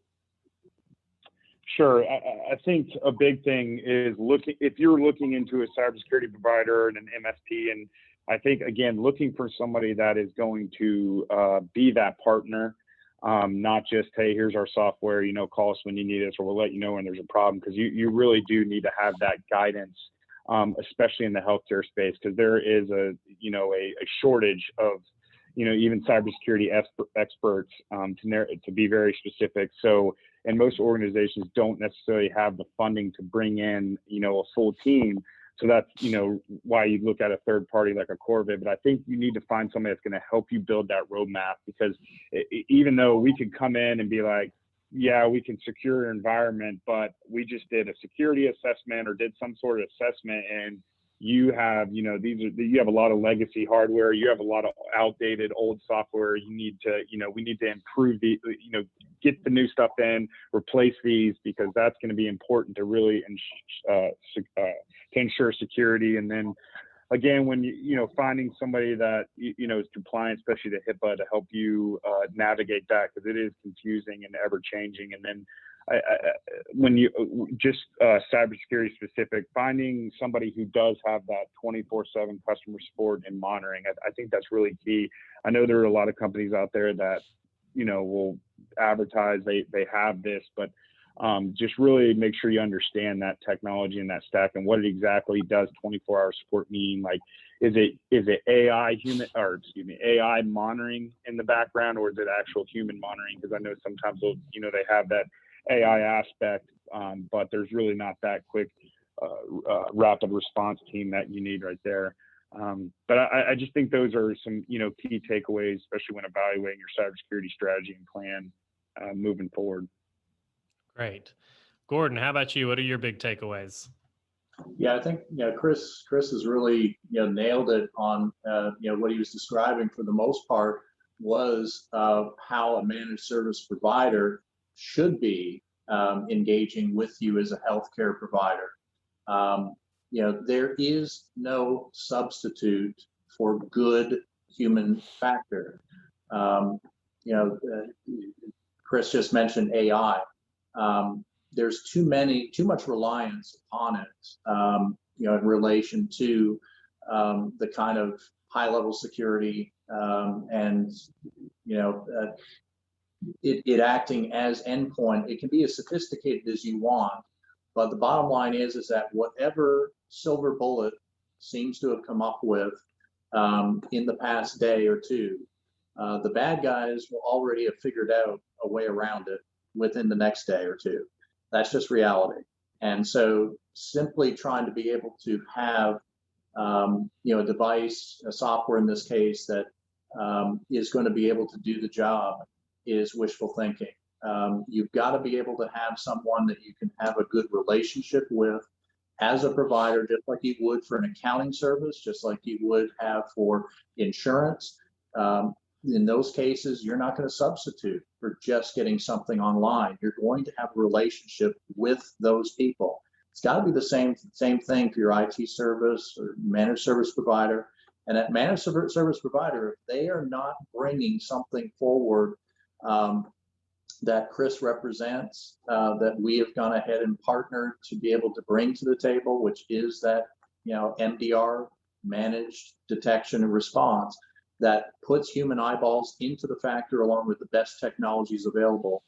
D: Sure. I think a big thing is if you're looking into a cybersecurity provider and an MSP, and I think, again, looking for somebody that is going to be that partner, not just, hey, here's our software, call us when you need us, or we'll let you know when there's a problem, because you really do need to have that guidance, especially in the healthcare space, because there is a shortage of, even cybersecurity experts, to be very specific. So, and most organizations don't necessarily have the funding to bring in, a full team. So that's, why you look at a third party like a Corvid. But I think you need to find somebody that's going to help you build that roadmap, because even though we could come in and be like, yeah, we can secure your environment, but we just did a security assessment or did some sort of assessment, and you have, you have a lot of legacy hardware, you have a lot of outdated old software. You need to, we need to improve get the new stuff in, replace these, because that's going to be important to really to ensure security. And then again, when finding somebody that is compliant, especially to HIPAA, to help you navigate that, because it is confusing and ever changing. And then when you just cybersecurity specific, finding somebody who does have that 24/7 customer support and monitoring, I think that's really key. I know there are a lot of companies out there that will advertise they have this, but just really make sure you understand that technology and that stack and what it exactly does 24-hour support mean. Like, is it AI monitoring in the background, or is it actual human monitoring? Because I know sometimes they have that AI aspect, but there's really not that quick rapid response team that you need right there. But I just think those are some key takeaways, especially when evaluating your cybersecurity strategy and plan moving forward.
B: Great. Gordon, how about you? What are your big takeaways?
C: Yeah, I think Chris has really nailed it on what he was describing. For the most part, was how a managed service provider should be engaging with you as a healthcare provider. There is no substitute for good human factor. Chris just mentioned AI. There's too much reliance upon it, in relation to the kind of high-level security and it acting as endpoint. It can be as sophisticated as you want, but the bottom line is that whatever silver bullet seems to have come up with in the past day or two, the bad guys will already have figured out a way around it. within the next day or two. That's just reality. And so simply trying to be able to have a device, a software in this case, that is going to be able to do the job is wishful thinking. You've got to be able to have someone that you can have a good relationship with as a provider, just like you would for an accounting service, just like you would have for insurance. In those cases, you're not going to substitute for just getting something online. You're going to have a relationship with those people. It's got to be the same thing for your IT service or managed service provider. And that managed service provider, if they are not bringing something forward that Chris represents, that we have gone ahead and partnered to be able to bring to the table, which is that MDR, managed detection and response, that puts human eyeballs into the factor along with the best technologies available,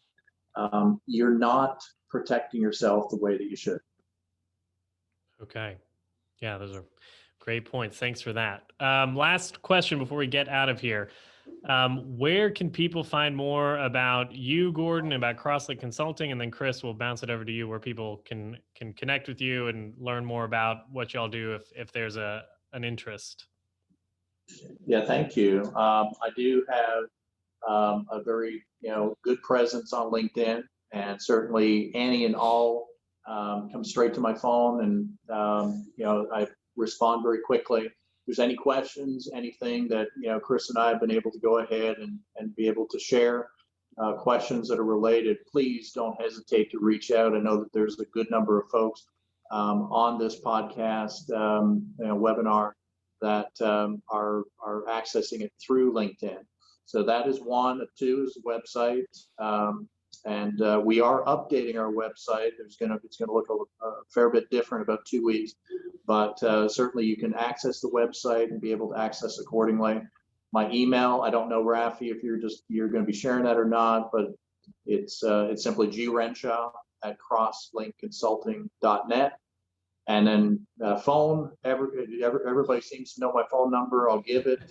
C: you're not protecting yourself the way that you should.
B: Okay. Yeah, those are great points. Thanks for that. Last question before we get out of here. Where can people find more about you, Gordon, about CrossLink Consulting? And then Chris, will bounce it over to you where people can connect with you and learn more about what y'all do if there's an interest.
C: Yeah, thank you. I do have a very good presence on LinkedIn, and certainly any and all come straight to my phone, and I respond very quickly. If there's any questions, anything that Chris and I have been able to go ahead and be able to share, questions that are related, please don't hesitate to reach out. I know that there's a good number of folks on this podcast webinar that are accessing it through LinkedIn. So that is one. Two is the website, and we are updating our website. It's going to look a fair bit different about 2 weeks, but certainly you can access the website and be able to access accordingly. My email, I don't know, Rafi, if you're going to be sharing that or not, but it's simply grenshaw@crosslinkconsulting.net. And then phone, everybody seems to know my phone number. I'll give it.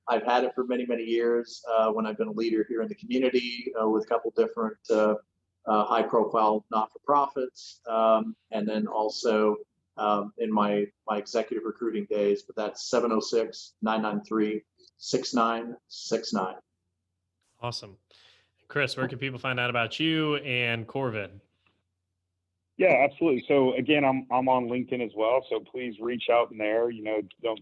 C: I've had it for many, many years when I've been a leader here in the community with a couple different high-profile not-for-profits, and then also in my executive recruiting days. But that's 706-993-6969.
B: Awesome. Chris, where can people find out about you and Corvid?
D: Yeah, absolutely. So again, I'm on LinkedIn as well. So please reach out in there.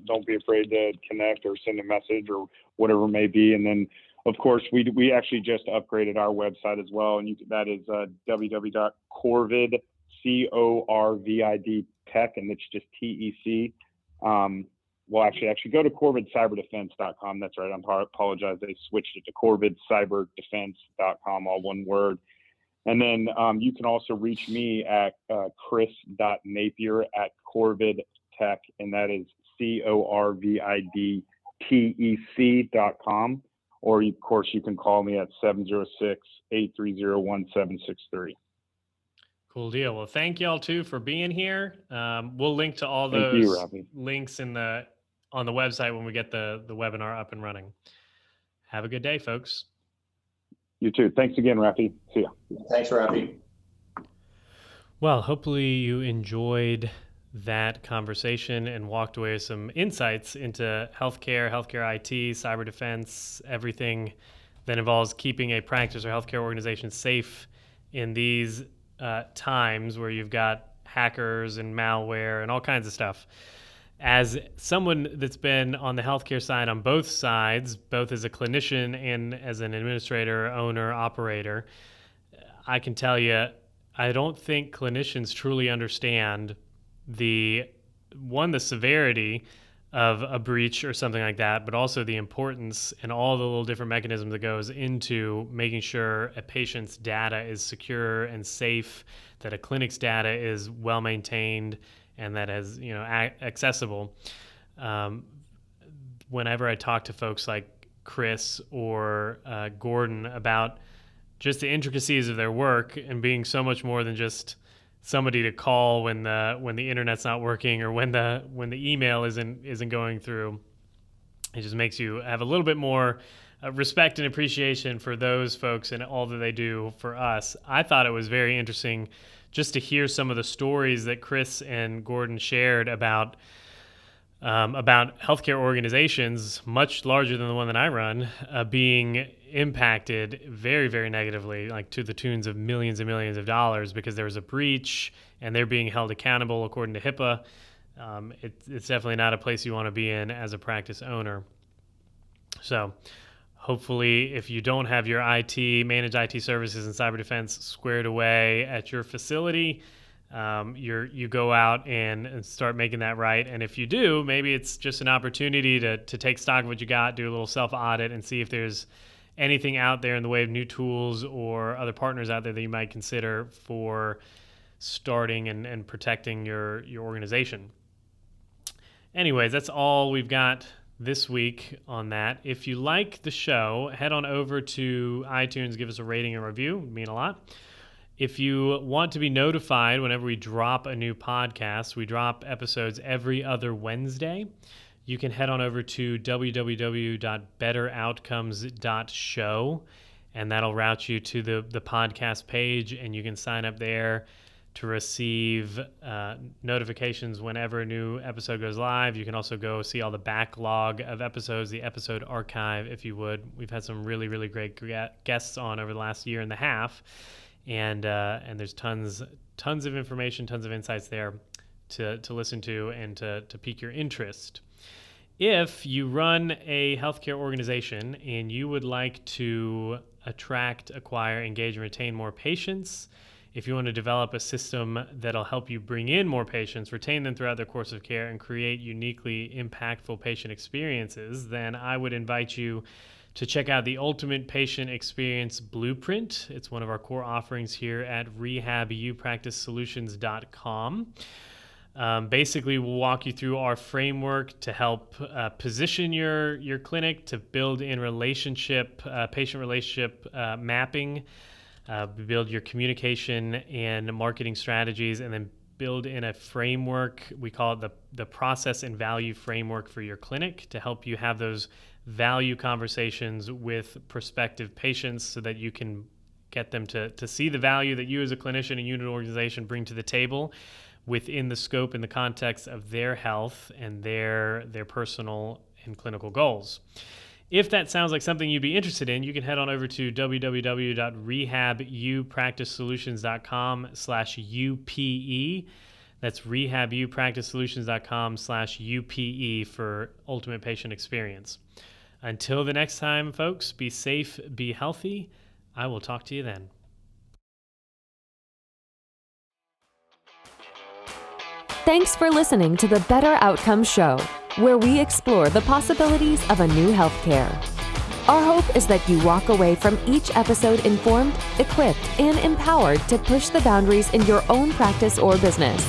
D: Don't be afraid to connect or send a message or whatever it may be. And then, of course, we actually just upgraded our website as well, and that is www.corvid, CORVID tech, and it's just TEC. Well, actually go to corvidcyberdefense.com. That's right. I apologize. They switched it to corvidcyberdefense.com, all one word. And then you can also reach me at chris.napier@corvidtech, and that is CORVIDTEC.com. Or, of course, you can call me at 706-830-1763.
B: Cool deal. Well, thank y'all too for being here. We'll link to all those links on the website when we get the webinar up and running. Have a good day, folks.
D: You too. Thanks again, Rafi. See ya.
C: Thanks, Rafi.
B: Well, hopefully you enjoyed that conversation and walked away with some insights into healthcare IT, cyber defense, everything that involves keeping a practice or healthcare organization safe in these times where you've got hackers and malware and all kinds of stuff. As someone that's been on the healthcare side on both sides, both as a clinician and as an administrator, owner, operator, I can tell you, I don't think clinicians truly understand the severity of a breach or something like that, but also the importance and all the little different mechanisms that goes into making sure a patient's data is secure and safe, that a clinic's data is well maintained, and that is, accessible. Whenever I talk to folks like Chris or Gordon about just the intricacies of their work and being so much more than just somebody to call when the internet's not working or when the email isn't going through, it just makes you have a little bit more respect and appreciation for those folks and all that they do for us. I thought it was very interesting just to hear some of the stories that Chris and Gordon shared about healthcare organizations much larger than the one that I run being impacted very, very negatively, like to the tunes of millions and millions of dollars because there was a breach and they're being held accountable according to HIPAA. It's definitely not a place you want to be in as a practice owner. So hopefully if you don't have your managed IT services and cyber defense squared away at your facility, you go out and start making that right. And if you do, maybe it's just an opportunity to take stock of what you got, do a little self-audit and see if there's anything out there in the way of new tools or other partners out there that you might consider for starting and protecting your organization. Anyways, that's all we've got this week on that. If you like the show, head on over to iTunes, give us a rating and review. It would mean a lot. If you want to be notified whenever we drop a new podcast, we drop episodes every other Wednesday. You can head on over to www.betteroutcomes.show, and that'll route you to the podcast page, and you can sign up there to receive notifications whenever a new episode goes live. You can also go see all the backlog of episodes, the episode archive, if you would. We've had some really, really great guests on over the last year and a half, and there's tons of information, tons of insights there to listen to and to pique your interest. If you run a healthcare organization and you would like to attract, acquire, engage, and retain more patients, if you want to develop a system that'll help you bring in more patients, retain them throughout their course of care, and create uniquely impactful patient experiences, then I would invite you to check out the Ultimate Patient Experience Blueprint. It's one of our core offerings here at rehabilipracticesolutions.com. Basically, we'll walk you through our framework to help position your clinic, to build in patient relationship mapping, build your communication and marketing strategies, and then build in a framework. We call it the process and value framework for your clinic to help you have those value conversations with prospective patients so that you can get them to see the value that you as a clinician and unit organization bring to the table within the scope and the context of their health and their personal and clinical goals. If that sounds like something you'd be interested in, you can head on over to www.rehabilipracticesolutions.com/UPE. That's rehabilipracticesolutions.com/UPE for Ultimate Patient Experience. Until the next time, folks, be safe, be healthy. I will talk to you then.
A: Thanks for listening to the Better Outcomes Show, where we explore the possibilities of a new healthcare. Our hope is that you walk away from each episode informed, equipped, and empowered to push the boundaries in your own practice or business.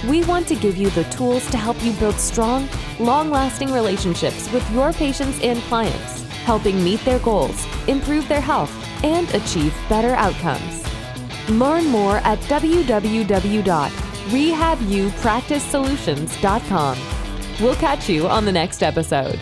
A: We want to give you the tools to help you build strong, long-lasting relationships with your patients and clients, helping meet their goals, improve their health, and achieve better outcomes. Learn more at www.rehabilipracticesolutions.com. We'll catch you on the next episode.